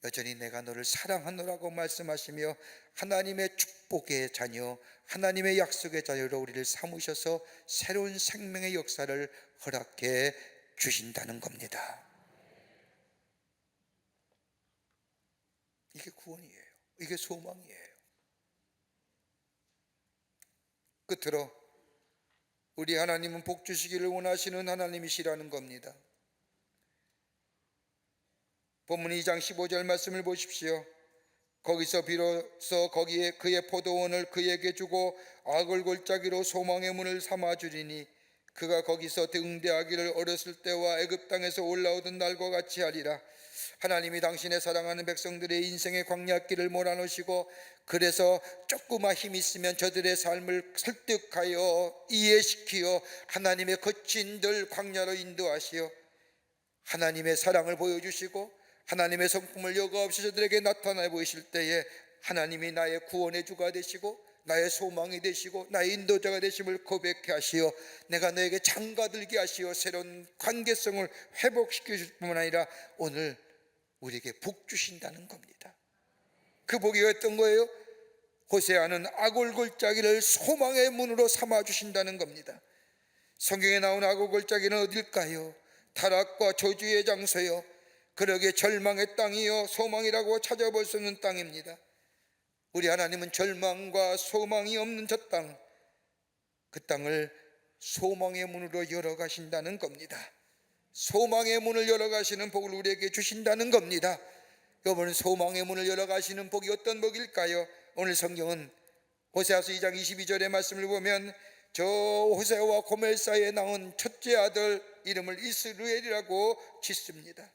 여전히 내가 너를 사랑하노라고 말씀하시며 하나님의 축복의 자녀, 하나님의 약속의 자녀로 우리를 삼으셔서 새로운 생명의 역사를 허락해 주신다는 겁니다. 이게 구원이에요. 이게 소망이에요. 끝으로 우리 하나님은 복 주시기를 원하시는 하나님이시라는 겁니다. 본문 2장 15절 말씀을 보십시오. 거기서 비로소 거기에 그의 포도원을 그에게 주고 악을 골짜기로 소망의 문을 삼아 주리니 그가 거기서 등대하기를 어렸을 때와 애굽 땅에서 올라오던 날과 같이 하리라. 하나님이 당신의 사랑하는 백성들의 인생의 광야길을 몰아넣으시고 그래서 조그마 힘이 있으면 저들의 삶을 설득하여 이해시키어 하나님의 거친 들 광야로 인도하시어 하나님의 사랑을 보여주시고 하나님의 성품을 여과없이 저들에게 나타나 보이실 때에 하나님이 나의 구원의 주가 되시고 나의 소망이 되시고 나의 인도자가 되심을 고백해 하시어 내가 너에게 장가들게 하시어 새로운 관계성을 회복시켜 줄 뿐만 아니라 오늘 우리에게 복 주신다는 겁니다. 그 복이 어떤 거예요? 호세아는 악골골짜기를 소망의 문으로 삼아 주신다는 겁니다. 성경에 나온 악골골짜기는 어딜까요? 타락과 저주의 장소요 그러게 절망의 땅이요 소망이라고 찾아볼 수 없는 땅입니다. 우리 하나님은 절망과 소망이 없는 저 땅, 그 땅을 소망의 문으로 열어가신다는 겁니다. 소망의 문을 열어가시는 복을 우리에게 주신다는 겁니다. 여러분, 소망의 문을 열어가시는 복이 어떤 복일까요? 오늘 성경은 호세아서 2장 22절의 말씀을 보면 저 호세아와 고멜 사이에 낳은 첫째 아들 이름을 이스루엘이라고 짓습니다.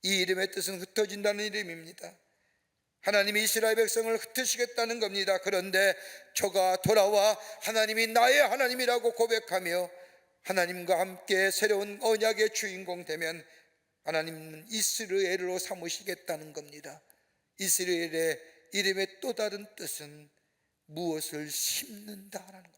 이 이름의 뜻은 흩어진다는 이름입니다. 하나님이 이스라엘 백성을 흩으시겠다는 겁니다. 그런데 저가 돌아와 하나님이 나의 하나님이라고 고백하며 하나님과 함께 새로운 언약의 주인공 되면 하나님은 이스라엘로 삼으시겠다는 겁니다. 이스라엘의 이름의 또 다른 뜻은 무엇을 심는다라는 겁니다.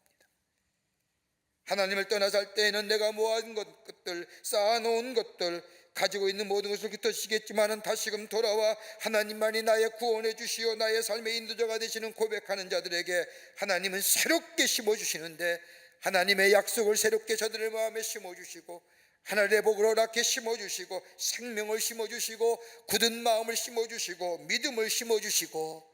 하나님을 떠나 살 때에는 내가 모아둔 것들, 쌓아놓은 것들, 가지고 있는 모든 것을 흩어지겠지만 다시금 돌아와 하나님만이 나의 구원해 주시어 나의 삶의 인도자가 되시는 고백하는 자들에게 하나님은 새롭게 심어주시는데 하나님의 약속을 새롭게 저들의 마음에 심어주시고 하늘의 복을 허락해 심어주시고 생명을 심어주시고 굳은 마음을 심어주시고 믿음을 심어주시고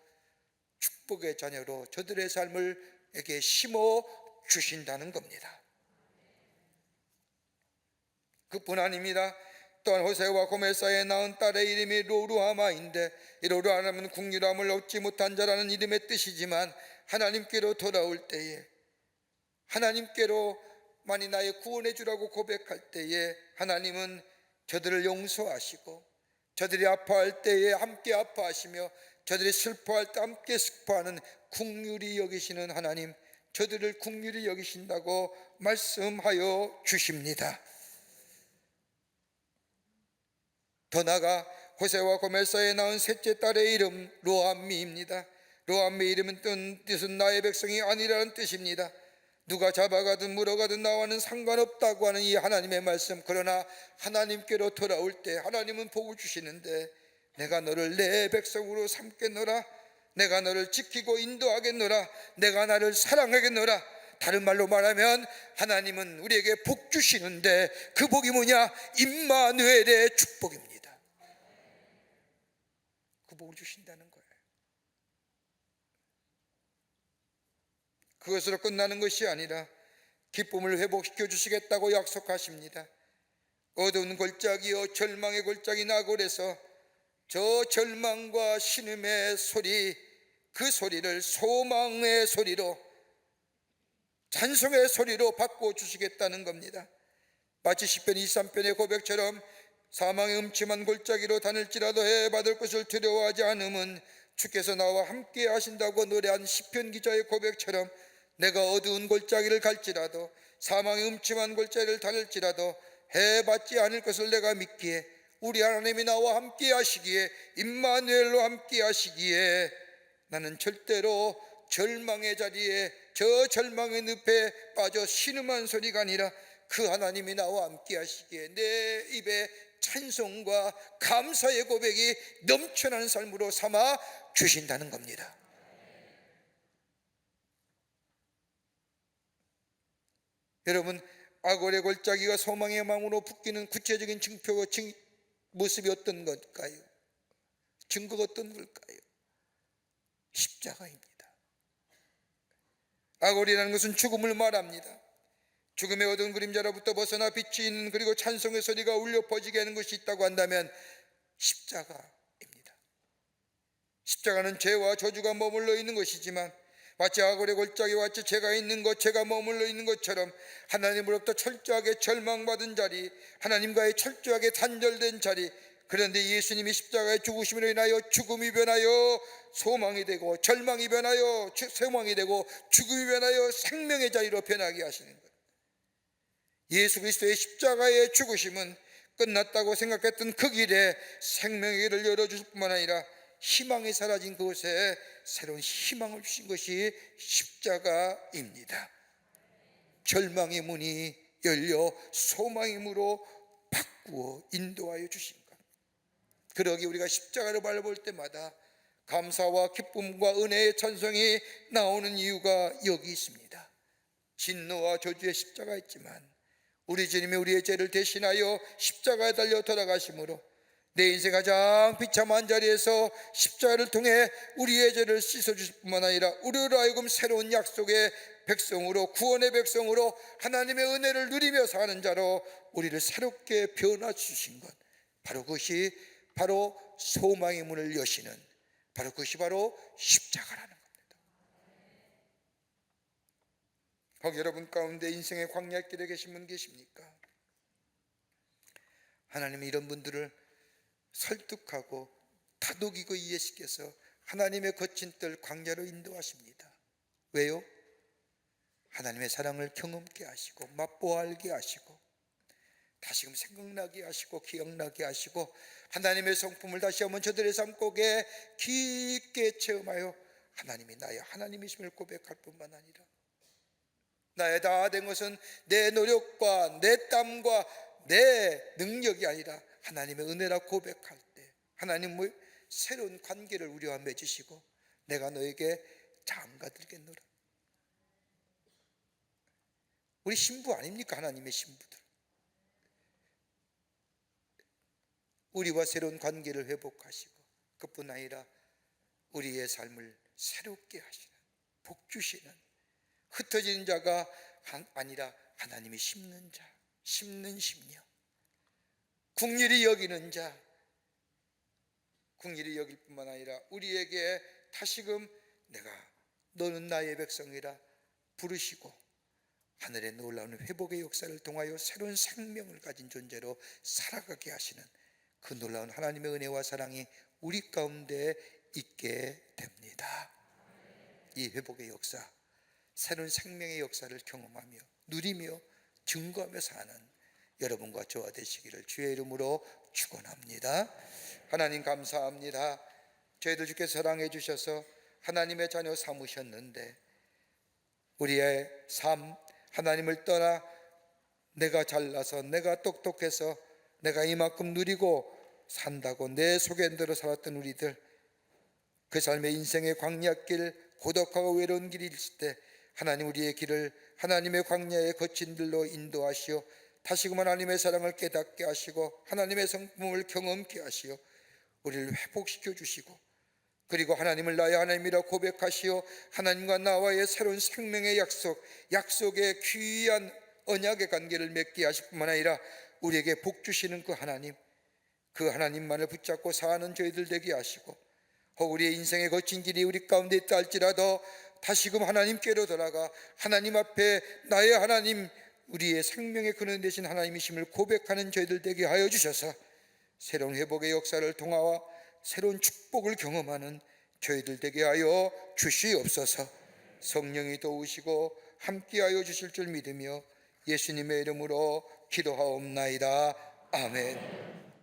축복의 자녀로 저들의 삶을 에게 심어주신다는 겁니다. 그뿐 아닙니다. 또한 호세와 고멜 사이에 낳은 딸의 이름이 로루하마인데 이 로루하마는 국률함을 얻지 못한 자라는 이름의 뜻이지만 하나님께로 돌아올 때에 하나님께로 만이 나의 구원해 주라고 고백할 때에 하나님은 저들을 용서하시고 저들이 아파할 때에 함께 아파하시며 저들이 슬퍼할 때 함께 슬퍼하는 긍휼히 여기시는 하나님, 저들을 긍휼히 여기신다고 말씀하여 주십니다. 더 나아가 호세와 고멜사에 낳은 셋째 딸의 이름 로암미입니다. 로암미의 이름은 뜻은 나의 백성이 아니라는 뜻입니다. 누가 잡아가든 물어가든 나와는 상관없다고 하는 이 하나님의 말씀, 그러나 하나님께로 돌아올 때 하나님은 복을 주시는데 내가 너를 내 백성으로 삼겠노라, 내가 너를 지키고 인도하겠노라, 내가 나를 사랑하겠노라. 다른 말로 말하면 하나님은 우리에게 복 주시는데 그 복이 뭐냐? 임마누엘의 축복입니다. 그 복을 주신다는 거예요. 그것으로 끝나는 것이 아니라 기쁨을 회복시켜 주시겠다고 약속하십니다. 어두운 골짜기요 절망의 골짜기 나골에서 저 절망과 신음의 소리, 그 소리를 소망의 소리로, 찬송의 소리로 바꿔주시겠다는 겁니다. 마치 시편 23편의 고백처럼 사망의 음침한 골짜기로 다닐지라도 해받을 것을 두려워하지 않음은 주께서 나와 함께 하신다고 노래한 시편 기자의 고백처럼 내가 어두운 골짜기를 갈지라도 사망의 음침한 골짜기를 다닐지라도 해받지 않을 것을 내가 믿기에 우리 하나님이 나와 함께 하시기에 임마누엘로 함께 하시기에 나는 절대로 절망의 자리에 저 절망의 늪에 빠져 신음한 소리가 아니라 그 하나님이 나와 함께 하시기에 내 입에 찬송과 감사의 고백이 넘쳐나는 삶으로 삼아 주신다는 겁니다. 여러분, 아골의 골짜기가 소망의 마음으로 붙기는 구체적인 증표가 모습이 어떤 걸까요? 증거가 어떤 걸까요? 십자가입니다. 아골이라는 것은 죽음을 말합니다. 죽음의 어두운 그림자로부터 벗어나 빛이 있는, 그리고 찬송의 소리가 울려 퍼지게 하는 것이 있다고 한다면 십자가입니다. 십자가는 죄와 저주가 머물러 있는 것이지만 마치 아골의 골짜기와 같이 죄가 있는 것, 죄가 머물러 있는 것처럼 하나님으로부터 철저하게 절망받은 자리, 하나님과의 철저하게 단절된 자리, 그런데 예수님이 십자가의 죽으심으로 인하여 죽음이 변하여 소망이 되고, 절망이 변하여 소망이 되고, 죽음이 변하여 생명의 자리로 변하게 하시는 것. 예수 그리스도의 십자가의 죽으심은 끝났다고 생각했던 그 길에 생명의 길을 열어주실 뿐만 아니라 희망이 사라진 그곳에 새로운 희망을 주신 것이 십자가입니다. 절망의 문이 열려 소망의 문으로 바꾸어 인도하여 주신 것. 그러기 우리가 십자가를 바라볼 때마다 감사와 기쁨과 은혜의 찬송이 나오는 이유가 여기 있습니다. 진노와 저주의 십자가 있지만 우리 주님이 우리의 죄를 대신하여 십자가에 달려 돌아가심으로 내 인생 가장 비참한 자리에서 십자가를 통해 우리의 죄를 씻어주실 뿐만 아니라 우리로 하여금 새로운 약속의 백성으로, 구원의 백성으로 하나님의 은혜를 누리며 사는 자로 우리를 새롭게 변화주신 것, 바로 그것이 바로 소망의 문을 여시는, 바로 그것이 바로 십자가라는 겁니다. 혹 여러분 가운데 인생의 광야길에 계신 분 계십니까? 하나님은 이런 분들을 설득하고 다독이고 이해시켜서 하나님의 거친 뜰 광야로 인도하십니다. 왜요? 하나님의 사랑을 경험케 하시고 맛보아 알게 하시고 다시금 생각나게 하시고 기억나게 하시고 하나님의 성품을 다시 한번 저들의 삶 속에 깊게 체험하여 하나님이 나의 하나님이심을 고백할 뿐만 아니라 나의 다 된 것은 내 노력과 내 땀과 내 능력이 아니라 하나님의 은혜라 고백할 때 하나님의 새로운 관계를 우리와 맺으시고 내가 너에게 장가들겠노라. 우리 신부 아닙니까? 하나님의 신부들. 우리와 새로운 관계를 회복하시고 그뿐 아니라 우리의 삶을 새롭게 하시는, 복 주시는, 흩어지는 자가 아니라 하나님이 심는 자, 심는 심령, 긍휼히 여기는 자, 긍휼히 여길 뿐만 아니라 우리에게 다시금 내가 너는 나의 백성이라 부르시고 하늘의 놀라운 회복의 역사를 통하여 새로운 생명을 가진 존재로 살아가게 하시는 그 놀라운 하나님의 은혜와 사랑이 우리 가운데 있게 됩니다. 이 회복의 역사, 새로운 생명의 역사를 경험하며 누리며 증거하며 사는 여러분과 저와 되시기를 주의 이름으로 축원합니다. 하나님 감사합니다. 저희들 주께서 사랑해 주셔서 하나님의 자녀 삼으셨는데 우리의 삶, 하나님을 떠나 내가 잘나서 내가 똑똑해서 내가 이만큼 누리고 산다고 내 속엔대로 살았던 우리들, 그 삶의 인생의 광야길, 고독하고 외로운 길이 있을 때 하나님 우리의 길을 하나님의 광야의 거친 길로 인도하시어 다시금 하나님의 사랑을 깨닫게 하시고 하나님의 성품을 경험케 하시어 우리를 회복시켜 주시고, 그리고 하나님을 나의 하나님이라 고백하시어 하나님과 나와의 새로운 생명의 약속의 귀한 언약의 관계를 맺게 하실 뿐만 아니라 우리에게 복 주시는 그 하나님만을 붙잡고 사는 저희들 되게 하시고, 혹 우리의 인생의 거친 길이 우리 가운데 있다 할지라도 다시금 하나님께로 돌아가 하나님 앞에 나의 하나님, 우리의 생명의 근원 되신 하나님이심을 고백하는 저희들 되게 하여 주셔서 새로운 회복의 역사를 통하여 새로운 축복을 경험하는 저희들 되게 하여 주시옵소서. 성령이 도우시고 함께하여 주실 줄 믿으며 예수님의 이름으로 기도하옵나이다. 아멘.